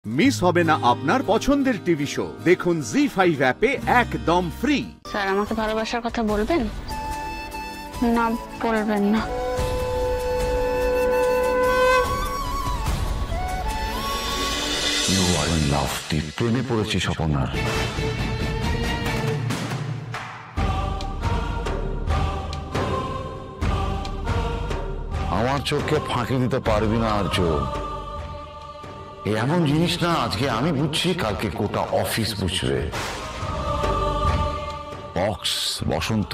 Miss হবে না আপনার পছন্দের টিভি শো। দেখুন জি5 অ্যাপে একদম ফ্রি। স্যার আমাকে ভালোবাসার কথা বলবেন না? বলবেন না? You are in love. তুই প্রেমে পড়েছিস অপর্ণার। আমার চোখকে ফাঁকি দিতে পারবি না আর্য। এমন জিনিস না আজকে আমি বুঝছি, কালকে গোটা অফিস বুঝবে। বক্স বসন্ত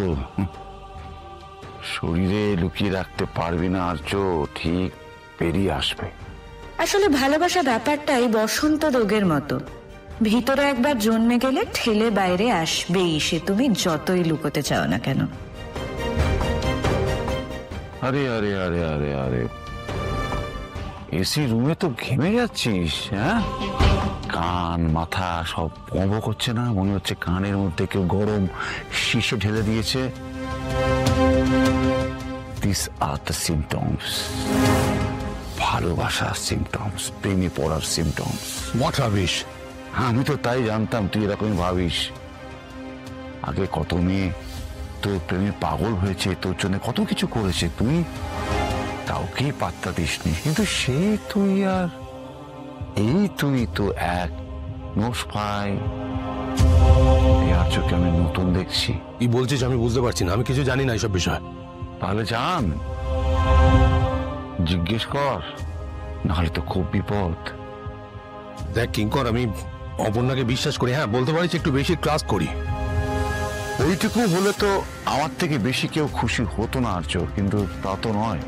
শরীরে লুকিয়ে রাখতে পারবি না আর্য, ঠিক বেরিয়ে আসবে। আসলে ভালোবাসা ব্যাপারটাই বসন্ত রোগের মতো, ভিতরে একবার জন্মে গেলে ঠেলে বাইরে আসবেই, সে তুমি যতই লুকোতে চাও না কেন। আরে আরে আরে আরে আরে, এসি রুমে তো ঘেমে যাচ্ছিস। হ্যাঁ, কান মাথা সব পব করছে না? মনে হচ্ছে কানের মধ্যে কেউ গরম শিশে ঢেলে দিয়েছে। দিস আর দ্য সিমটমস, ভালোবাসার সিমটমস, প্রেমে পড়ার সিমটমস। What rubbish! আমি তো তাই জানতাম তুই এরকমই ভাবিস। আগে কত মেয়ে তোর প্রেমে পাগল হয়েছে, তোর জন্য কত কিছু করেছে, তুই কাউকেই পাত্তা দিসনি। কিন্তু সে তুই আর এই তুই তো এক নোস পাই। আর চোখে আমি নতুন দেখছি। কি বলছিস আমি বুঝতে পারছি না, আমি কিছু জানি না এইসব বিষয়। তাহলে জান, জিজ্ঞেস কর, নাহলে তো খুব বিপদ। দেখ কিঙ্কর, আমি অপর্ণাকে বিশ্বাস করি। হ্যাঁ, বলতে পারিস একটু বেশি ক্লাস করি। ওইটুকু হলে তো আমার থেকে বেশি কেউ খুশি হতো না আর্য, কিন্তু তা তো নয়।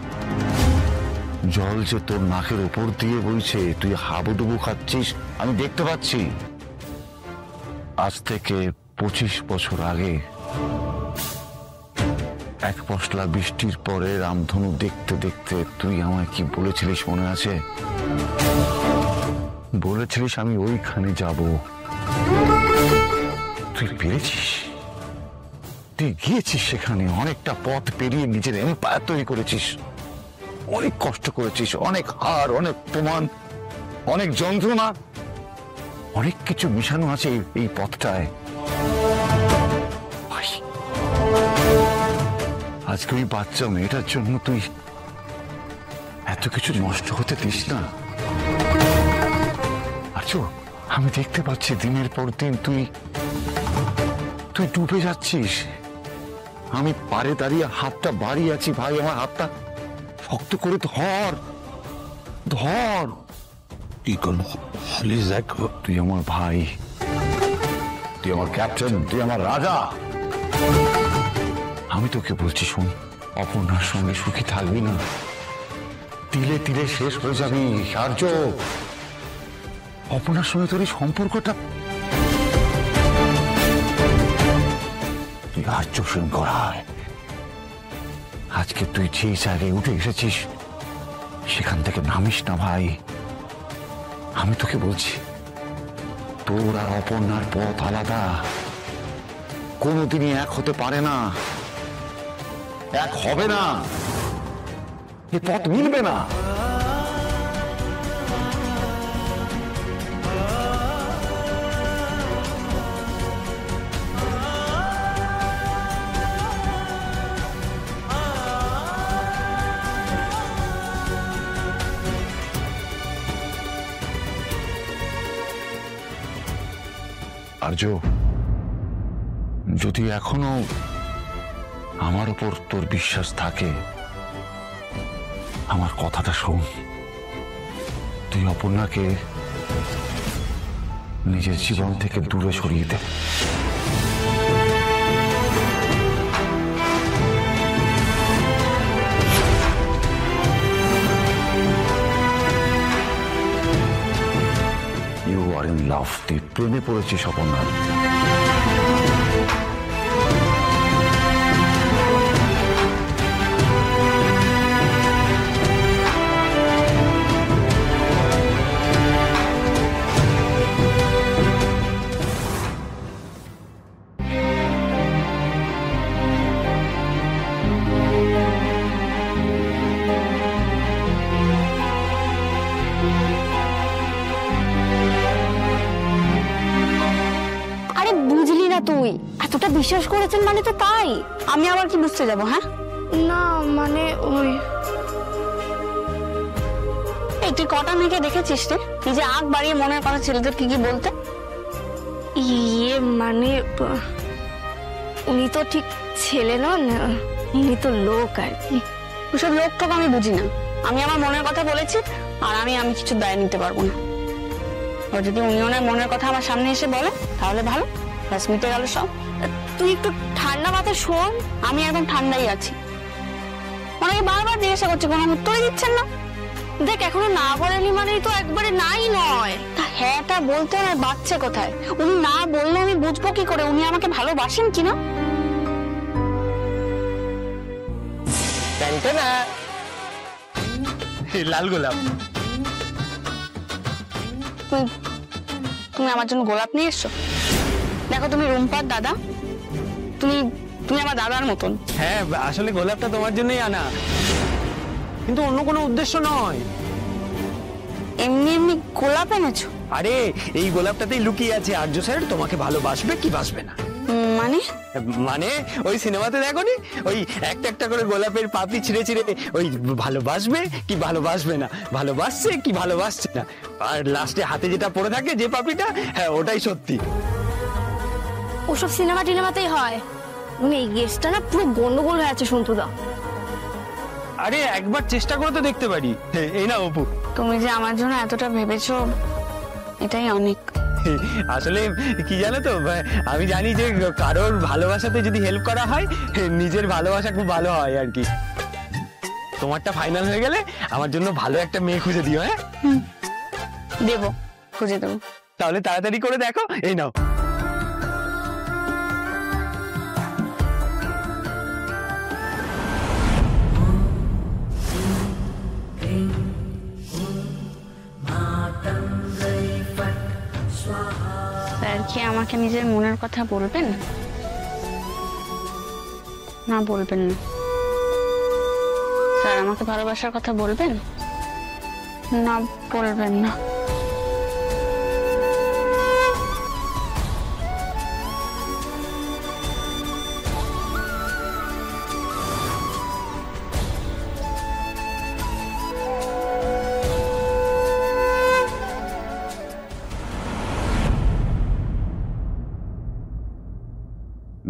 জল যে তোর নাকের উপর দিয়ে বইছে, তুই হাবুডুবু খাচ্ছিস, আমি দেখতে পাচ্ছি। আজ থেকে 25 বছর আগে এক পশলা বৃষ্টির পরে রামধনু দেখতে দেখতে তুই আমায় কি বলেছিলিস মনে আছে? বলেছিলিস আমি ওইখানে যাব। তুই পেরেছিস, তুই গিয়েছিস সেখানে, অনেকটা পথ পেরিয়ে নিজের এম্পায়ার তৈরি করেছিস, অনেক কষ্ট করেছিস, অনেক হার, অনেক প্রমাণ, অনেক যন্ত্রণা, অনেক কিছু মিশানো আছে এই পথটায়। আজকে ওই বাচ্চা মেয়েটার জন্য তুই এত কিছু নষ্ট হতে দিস না আচ্ছা। আমি দেখতে পাচ্ছি দিনের পর দিন তুই ডুবে যাচ্ছিস। আমি পারে দাঁড়িয়ে হাতটা বাড়িয়ে আছি, ভাই আমার হাতটা শক্ত করে ধর ধর। কি করবো প্লিজ দেখ। তুই আমার ভাই, তুই আমার ক্যাপ্টেন, তুই আমার রাজা। আমি তোকে বলছি, শোন, অপর্ণার সঙ্গে সুখী থাকবি না, তিলে তিলে শেষ হয়ে যাবি আর্য। অপর্ণার সঙ্গে তোর এই সম্পর্কটা, তুই আর্য সেন করায়। আজকে তুই যে জায়গায় উঠে এসেছিস সেখান থেকে নামিস না ভাই। আমি তোকে বলছি, তোর আর অপর্ণার পথ আলাদা, কোনোদিনই এক হতে পারে না, এক হবে না, এ পথ মিলবে না। আর্য, যদি এখনো আমার উপর তোর বিশ্বাস থাকে, আমার কথাটা শোন। তুই অপর্ণাকে নিজের জীবন থেকে দূরে সরিয়ে দে। You are in love. তুই প্রেমে পড়েছিস অপর্ণার। না তুই এতটা বিশ্বাস করেছেন মানে তো তাই। আমি আবার কি বুঝতে যাব? হ্যাঁ না মানে ওই এই তুই কটা মেয়েকে দেখেছিস রে নিজে আগ বাড়িয়ে মনের কথা ছেলেদের কি কি বলতে? ইয়ে মানে উনি তো ঠিক ছেলে নন, উনি তো লোক আর কি। ওসব লোক টোক আমি বুঝি না। আমি আমার মনের কথা বলেছি আর আমি কিছু দায় নিতে পারবো না। আর যদি উনি ওনার মনের কথা আমার সামনে এসে বলে তাহলে ভালো, ব্যাস মিটে গেল সব। তুই একটু ঠান্ডা মাথায় শোন। আমি একদম ঠান্ডাই আছি। অনেকে বারবার জিজ্ঞাসা করছে কোনো উত্তরই দিচ্ছেন না। দেখ এখনো না বলেনি মানেই তো একবারে নাই নয়। হ্যাঁটা বলতে আমার বাচ্চা কোথায়? উনি না বললে আমি বুঝবো কি করে উনি আমাকে ভালোবাসেন কিনা? না লাল গোলাপ। তুমি আমার জন্য গোলাপ নিয়ে এসছো? দেখো তুমি রুম্পার দাদা, তুমি আমার দাদার মতন। হ্যাঁ আসলে গোলাপটা তোমার জন্যই আনা, কিন্তু অন্য কোনো উদ্দেশ্য নয়। এমনি এমনি গোলাপ এনেছো? আরে এই গোলাপটাতেই লুকিয়ে আছে আর্য স্যার তোমাকে ভালোবাসবে কি বাসবে না। মানে মানে ওই সিনেমাতে দেখোনি ওই একটা একটা করে গোলাপের পাপড়ি ছিঁড়ে ছিঁড়ে ওই ভালোবাসবে কি ভালোবাসবে না, ভালোবাসছে কি ভালোবাসছে না, আর লাস্টে হাতে যেটা পড়ে থাকে যে পাপড়িটা, হ্যাঁ ওটাই সত্যি। ওসব সিনেমা টিনেমাতেই হয়। এই গেস্টটা না পুরো গন্ডগোল হয়ে আছে সন্তুদা। আরে একবার চেষ্টা করে তো দেখতে পারি। এই না অপু, তুমি যে আমার জন্য এতটা ভেবেছো এটাই অনেক। আসলে কি জানো তো, আমি জানি যে কারোর ভালোবাসাতে যদি হেল্প করা হয় নিজের ভালোবাসা খুব ভালো হয় আর কি। তোমারটা ফাইনাল হয়ে গেলে আমার জন্য ভালো একটা মেয়ে খুঁজে দিও। হ্যাঁ দেবো, খুঁজে দেবো। তাহলে তাড়াতাড়ি করে দেখো। এই নাও। স্যার কি আমাকে নিজের মনের কথা বলবেন? না বলবেন না। স্যার আমাকে ভালোবাসার কথা বলবেন? না বলবেন না।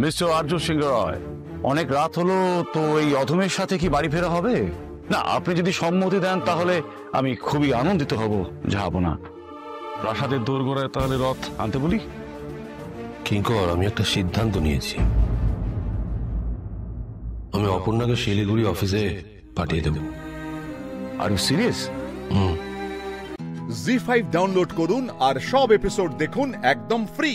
মিস্টার আর্য সিংহ রয়, অনেক রাত হলো তো এই অধমের সাথে কি বাড়ি ফেরা হবে? না, আপনি যদি সম্মতি দেন তাহলে আমি খুবই আনন্দিত হব। যাব না, প্রাসাদের দোরগোড়ায় তাহলে রথ আনতে বলি। কিঙ্কর, আমি একটা সিদ্ধান্ত নিয়েছি। আমি অপর্ণাকে শিলিগুড়ি অফিসে পাঠিয়ে দেব। Are you serious? জি5 ডাউনলোড করুন আর সব এপিসোড দেখুন একদম ফ্রি।